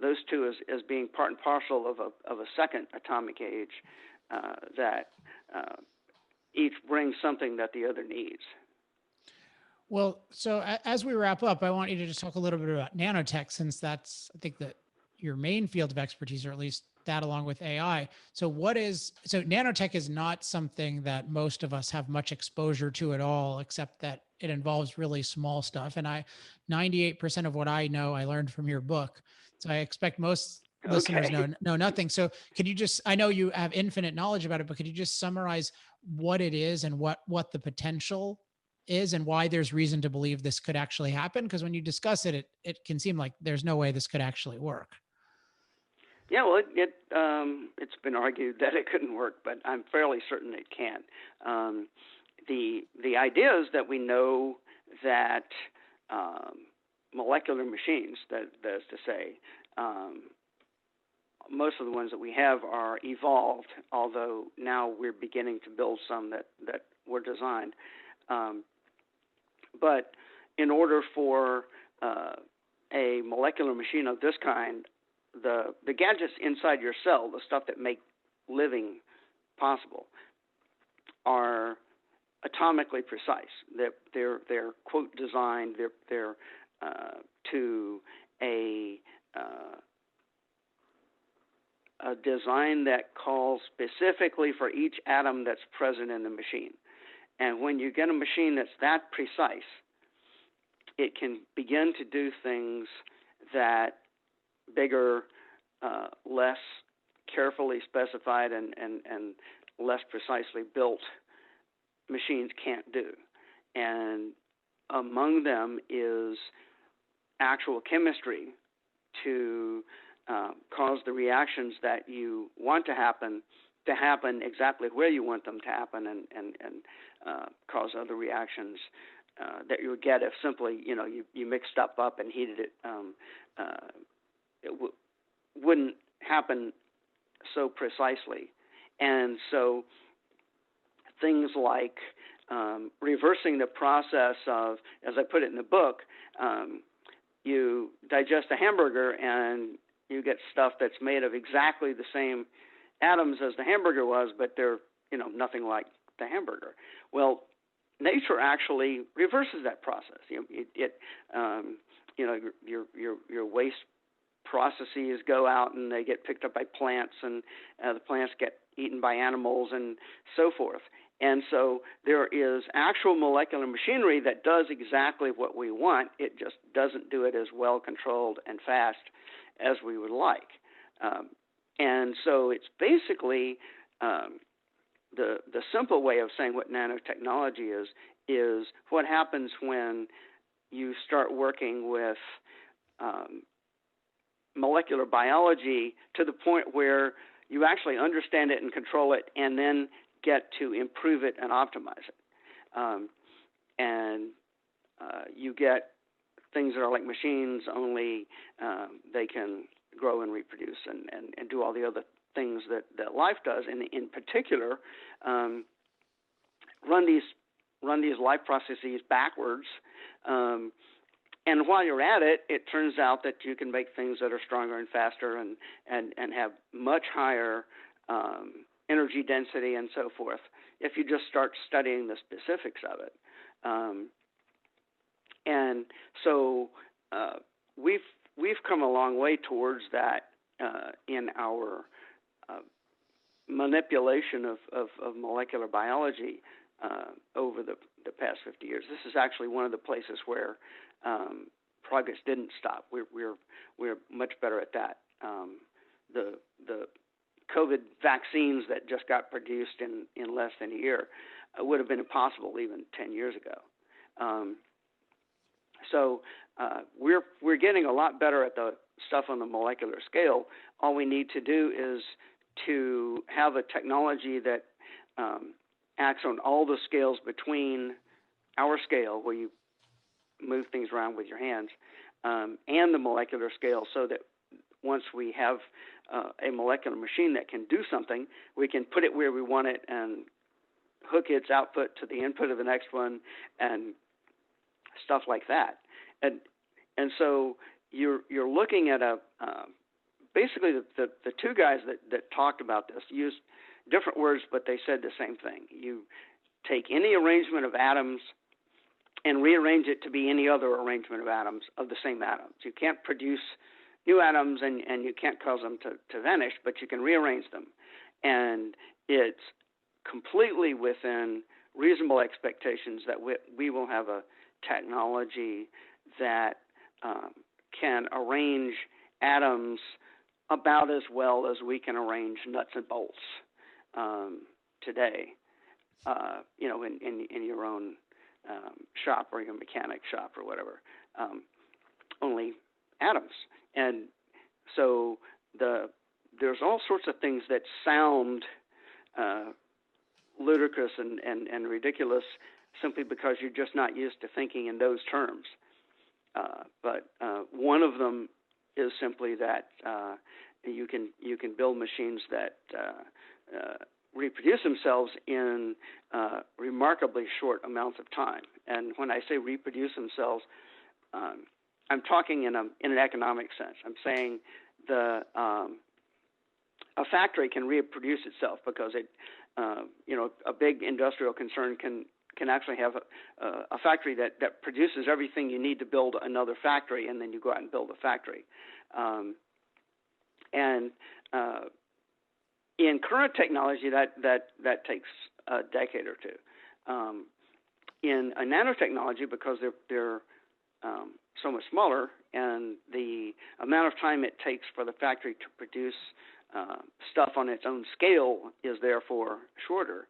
those two as being part and parcel of a second atomic age that each brings something that the other needs. Well, so as we wrap up, I want you to just talk a little bit about nanotech, since that's, I think, that your main field of expertise, or at least that along with AI. So nanotech is not something that most of us have much exposure to at all, except that it involves really small stuff. And 98% of what I know, I learned from your book. So I expect most listeners Okay. know nothing. So could you just, I know you have infinite knowledge about it, but could you just summarize what it is and what the potential is and why there's reason to believe this could actually happen? Because when you discuss it, it can seem like there's no way this could actually work. Yeah, well, it's been argued that it couldn't work, but I'm fairly certain it can. The idea is that we know that molecular machines, that is to say, most of the ones that we have are evolved, although now we're beginning to build some that were designed. But in order for a molecular machine of this kind, the gadgets inside your cell, the stuff that make living possible, are atomically precise. They're quote designed. They're to a design that calls specifically for each atom that's present in the machine. And when you get a machine that's that precise, it can begin to do things that bigger, less carefully specified and less precisely built machines can't do. And among them is actual chemistry to cause the reactions that you want to happen exactly where you want them to happen, and cause other reactions that you would get if simply you mixed stuff up and heated it. It wouldn't happen so precisely. And so things like reversing the process of, as I put it in the book, you digest a hamburger and you get stuff that's made of exactly the same atoms as the hamburger was, but they're nothing like the hamburger. Well, nature actually reverses that process. Your waste processes go out and they get picked up by plants, and the plants get eaten by animals and so forth. And so there is actual molecular machinery that does exactly what we want. It just doesn't do it as well controlled and fast as we would like. And so it's basically the simple way of saying what nanotechnology is what happens when you start working with molecular biology to the point where you actually understand it and control it, and then get to improve it and optimize it. And you get things that are like machines, only they can grow and reproduce and do all the other things that life does, and in particular run these life processes backwards. And while you're at it, it turns out that you can make things that are stronger and faster and have much higher energy density and so forth if you just start studying the specifics of it. And so we've come a long way towards that in our manipulation of molecular biology over the past 50 years. This is actually one of the places where progress didn't stop. We're much better at that. The COVID vaccines that just got produced in less than a year would have been impossible even 10 years ago. So we're getting a lot better at the stuff on the molecular scale. All we need to do is to have a technology that acts on all the scales between our scale, where you move things around with your hands, and the molecular scale, so that once we have a molecular machine that can do something, we can put it where we want it and hook its output to the input of the next one and stuff like that. And so you're looking at basically the two guys that talked about this used different words, but they said the same thing. You take any arrangement of atoms and rearrange it to be any other arrangement of atoms of the same atoms. You can't produce new atoms, and you can't cause them to vanish, but you can rearrange them. And it's completely within reasonable expectations that we will have a technology that can arrange atoms about as well as we can arrange nuts and bolts today. In your own shop or your mechanic shop or whatever, only atoms. And so there's all sorts of things that sound ludicrous and ridiculous simply because you're just not used to thinking in those terms. But one of them is simply that you can build machines that reproduce themselves in remarkably short amounts of time. And when I say reproduce themselves, I'm talking in an economic sense. I'm saying a factory can reproduce itself because a big industrial concern can actually have a factory that produces everything you need to build another factory, and then you go out and build a factory. In current technology, that takes a decade or two. In a nanotechnology, because they're so much smaller, and the amount of time it takes for the factory to produce stuff on its own scale is therefore shorter.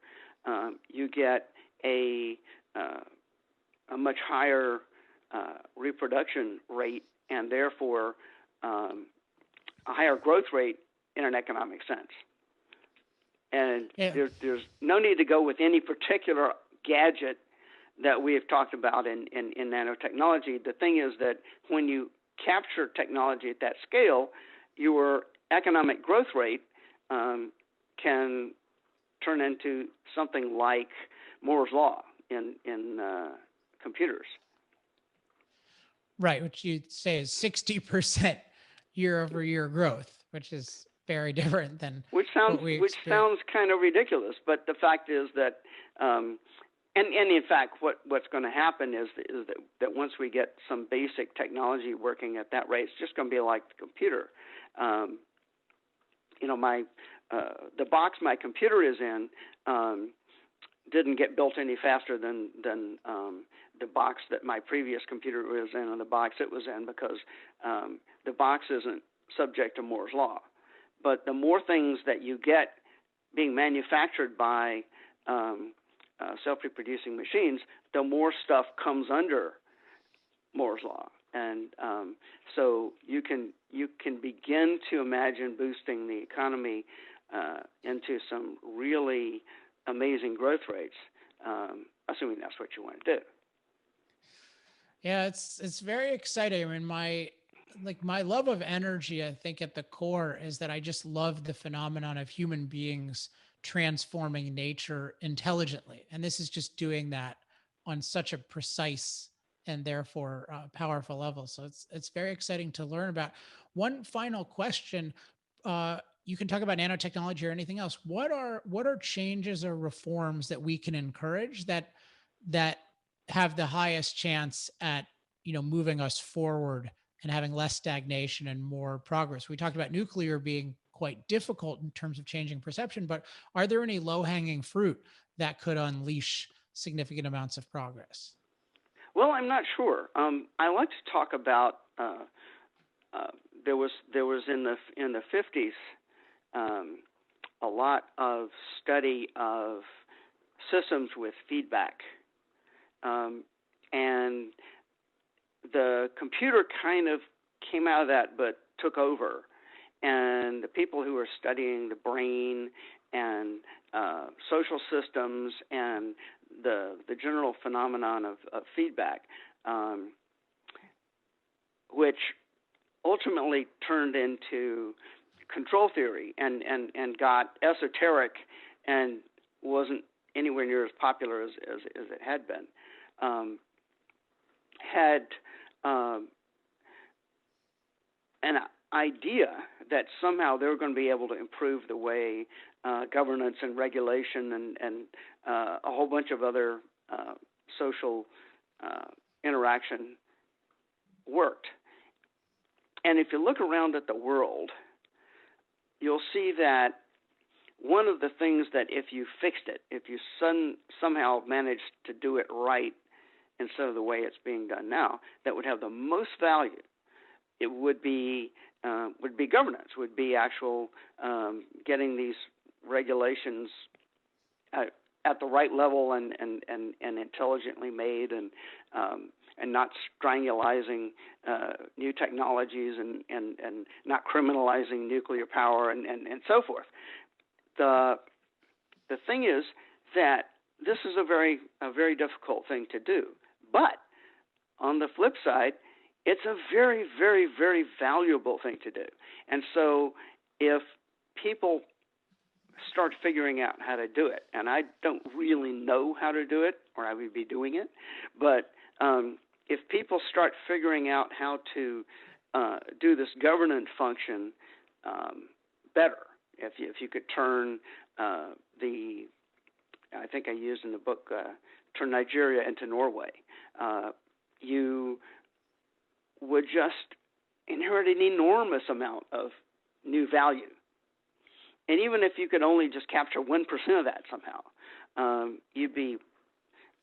You get a much higher reproduction rate, and therefore a higher growth rate in an economic sense. And there's no need to go with any particular gadget that we have talked about in nanotechnology. The thing is that when you capture technology at that scale, your economic growth rate can turn into something like Moore's law in computers. Right, which you'd say is 60% year-over-year growth, which is very different than which sounds kind of ridiculous. But the fact is that, and in fact, what's going to happen is that once we get some basic technology working at that rate, it's just going to be like the computer. The box my computer is in didn't get built any faster than the box that my previous computer was in and the box it was in, because the box isn't subject to Moore's law. But the more things that you get being manufactured by self-reproducing machines, the more stuff comes under Moore's law. And so you can begin to imagine boosting the economy into some really amazing growth rates, assuming that's what you want to do. Yeah, it's very exciting. I mean, my love of energy, I think at the core is that I just love the phenomenon of human beings transforming nature intelligently. And this is just doing that on such a precise and therefore powerful level. So it's very exciting to learn about. One final question. You can talk about nanotechnology or anything else. What are changes or reforms that we can encourage that have the highest chance at moving us forward and having less stagnation and more progress? We talked about nuclear being quite difficult in terms of changing perception, but are there any low-hanging fruit that could unleash significant amounts of progress? Well, I'm not sure. I like to talk about there was in the 50s a lot of study of systems with feedback, and the computer kind of came out of that, but took over. And the people who were studying the brain and social systems and the general phenomenon of feedback, which ultimately turned into control theory and got esoteric and wasn't anywhere near as popular as it had been, had an idea that somehow they were going to be able to improve the way governance and regulation and a whole bunch of other social interaction worked. And if you look around at the world, you'll see that one of the things that if you fixed it, if you somehow managed to do it right instead of the way it's being done now, that would have the most value, it would be governance, would be actual getting these regulations at the right level and intelligently made, and not strangulizing new technologies, and not criminalizing nuclear power, and so forth. The thing is that this is a very difficult thing to do, but on the flip side, it's a very, very, very valuable thing to do. And so if people start figuring out how to do it, and I don't really know how to do it, or I would be doing it, but if people start figuring out how to do this governance function better, if you could turn I think I used in the book, turn Nigeria into Norway, you would just inherit an enormous amount of new value. And even if you could only just capture 1% of that somehow, you'd be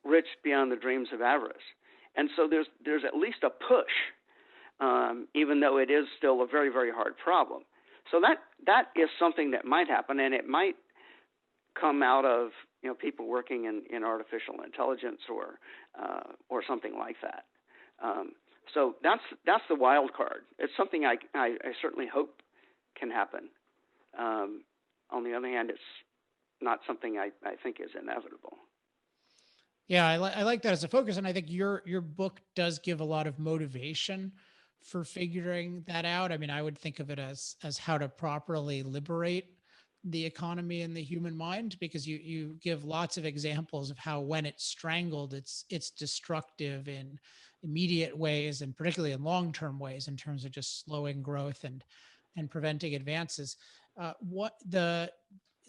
rich beyond the dreams of avarice. And so there's at least a push, even though it is still a very, very hard problem. So that is something that might happen, and it might come out of people working in artificial intelligence or something like that. So that's the wild card. It's something I certainly hope can happen. On the other hand, it's not something I think is inevitable. Yeah, I like that as a focus, and I think your book does give a lot of motivation for figuring that out. I mean, I would think of it as how to properly liberate the economy and the human mind, because you give lots of examples of how when it's strangled, it's destructive in immediate ways, and particularly in long-term ways in terms of just slowing growth and preventing advances.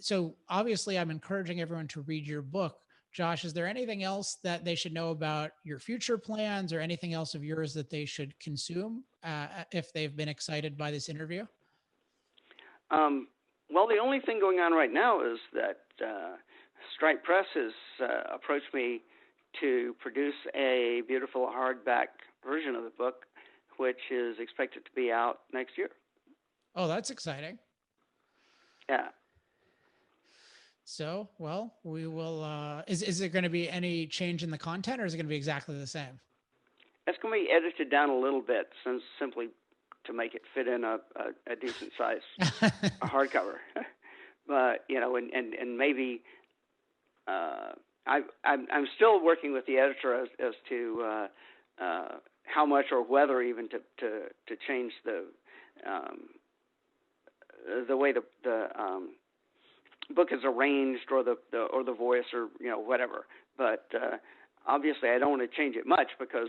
So obviously I'm encouraging everyone to read your book. Josh, is there anything else that they should know about your future plans, or anything else of yours that they should consume if they've been excited by this interview? Well, the only thing going on right now is that Stripe Press has approached me to produce a beautiful hardback version of the book, which is expected to be out next year. Oh, that's exciting. Yeah. So, well, we will, is there going to be any change in the content, or is it going to be exactly the same? It's going to be edited down a little bit, simply to make it fit in a decent size a hardcover. But, and maybe I'm still working with the editor as to how much, or whether even to change the way the book is arranged, or the voice, or whatever. But obviously, I don't want to change it much, because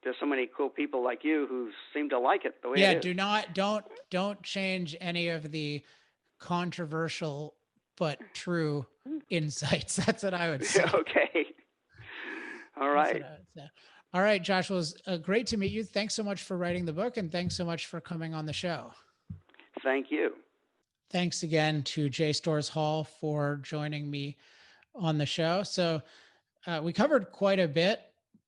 there's so many cool people like you who seem to like it the way it is. Yeah, don't change any of the controversial but true insights. That's what I would say. Okay. All right. All right, Josh, it was great to meet you. Thanks so much for writing the book, and thanks so much for coming on the show. Thank you. Thanks again to J. Storrs Hall for joining me on the show. So we covered quite a bit,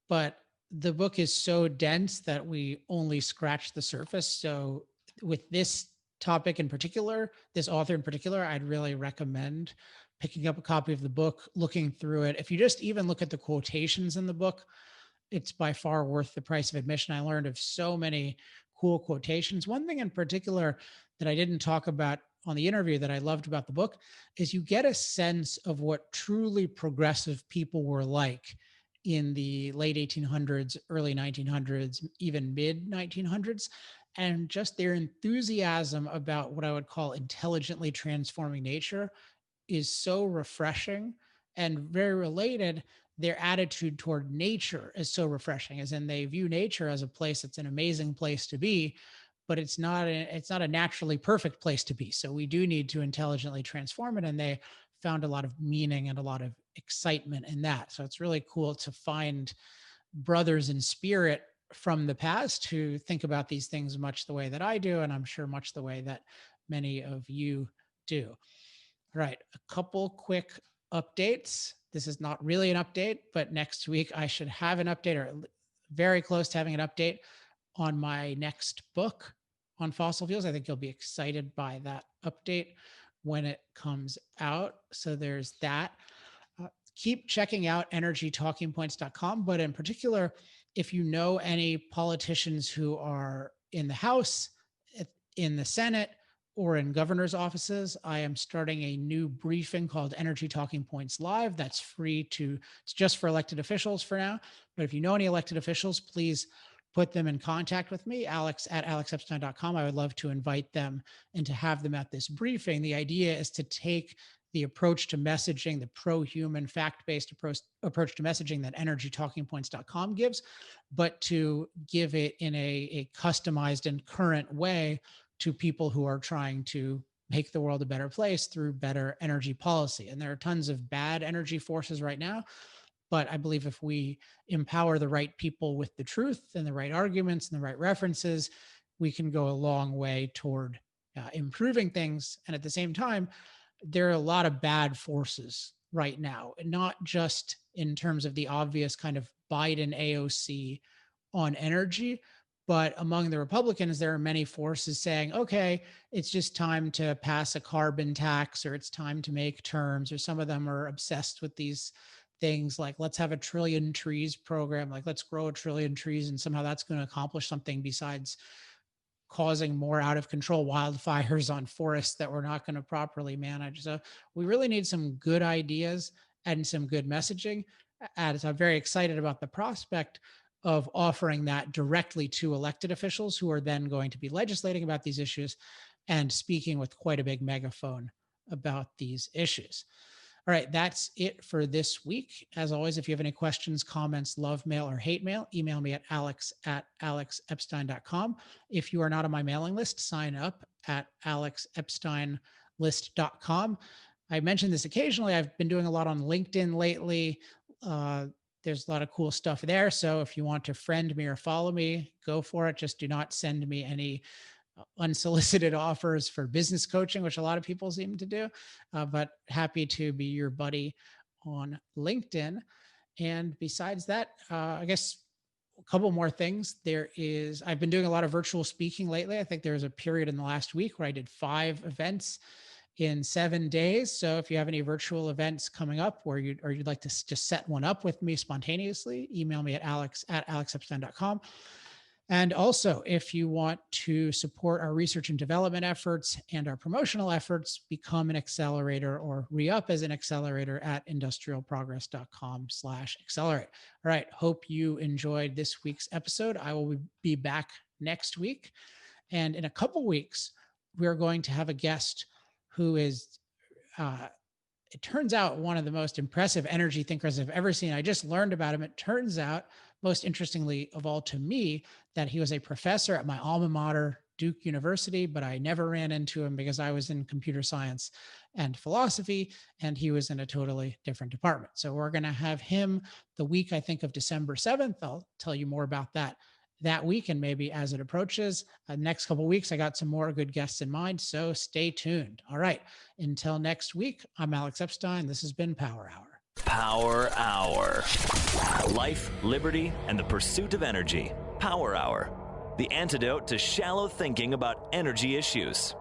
but the book is so dense that we only scratched the surface. So with this topic in particular, this author in particular, I'd really recommend picking up a copy of the book, looking through it. If you just even look at the quotations in the book, it's by far worth the price of admission. I learned of so many cool quotations. One thing in particular that I didn't talk about on the interview that I loved about the book is you get a sense of what truly progressive people were like in the late 1800s, early 1900s, even mid 1900s, and just their enthusiasm about what I would call intelligently transforming nature is so refreshing, and very related. Their attitude toward nature is so refreshing, as in they view nature as a place that's an amazing place to be, but it's not a naturally perfect place to be. So we do need to intelligently transform it. And they found a lot of meaning and a lot of excitement in that. So it's really cool to find brothers in spirit from the past who think about these things much the way that I do, and I'm sure much the way that many of you do. All right, a couple quick updates. This is not really an update, but next week I should have an update, or very close to having an update on my next book on fossil fuels. I think you'll be excited by that update when it comes out. So there's that. Keep checking out energytalkingpoints.com, but in particular, if you know any politicians who are in the House, in the Senate, or in governor's offices, I am starting a new briefing called Energy Talking Points Live. That's free it's just for elected officials for now. But if you know any elected officials, please put them in contact with me, alex@alexepstein.com. I would love to invite them and to have them at this briefing. The idea is to take the approach to messaging, the pro-human, fact-based approach to messaging that energytalkingpoints.com gives, but to give it in a customized and current way to people who are trying to make the world a better place through better energy policy. And there are tons of bad energy forces right now, but I believe if we empower the right people with the truth and the right arguments and the right references, we can go a long way toward improving things. And at the same time, there are a lot of bad forces right now, not just in terms of the obvious kind of Biden AOC on energy, but among the Republicans, there are many forces saying, okay, it's just time to pass a carbon tax, or it's time to make terms, or some of them are obsessed with these things like, let's have a trillion trees program, like let's grow a trillion trees, and somehow that's going to accomplish something besides causing more out of control wildfires on forests that we're not going to properly manage. So we really need some good ideas and some good messaging. And so I'm very excited about the prospect of offering that directly to elected officials who are then going to be legislating about these issues and speaking with quite a big megaphone about these issues. All right, that's it for this week. As always, if you have any questions, comments, love mail, or hate mail, email me at alex@alexepstein.com. If you are not on my mailing list, sign up at alexepsteinlist.com. I mentioned this occasionally. I've been doing a lot on LinkedIn lately. There's a lot of cool stuff there. So if you want to friend me or follow me, go for it. Just do not send me any unsolicited offers for business coaching, which a lot of people seem to do, but happy to be your buddy on LinkedIn. And besides that, I guess a couple more things. I've been doing a lot of virtual speaking lately. I think there was a period in the last week where I did 5 events in 7 days. So if you have any virtual events coming up where you'd like to just set one up with me spontaneously, email me at alex@alexepstein.com. And also, if you want to support our research and development efforts and our promotional efforts, become an accelerator or re-up as an accelerator at industrialprogress.com/accelerate. All right. Hope you enjoyed this week's episode. I will be back next week. And in a couple weeks, we're going to have a guest who is, it turns out, one of the most impressive energy thinkers I've ever seen. I just learned about him. It turns out, most interestingly of all to me, that he was a professor at my alma mater, Duke University, but I never ran into him because I was in computer science and philosophy, and he was in a totally different department. So we're going to have him the week, I think, of December 7th. I'll tell you more about that week, and maybe as it approaches next couple of weeks, I got some more good guests in mind. So stay tuned. All right. Until next week, I'm Alex Epstein. This has been Power Hour. Power Hour. Life, liberty, and the pursuit of energy. Power Hour. The antidote to shallow thinking about energy issues.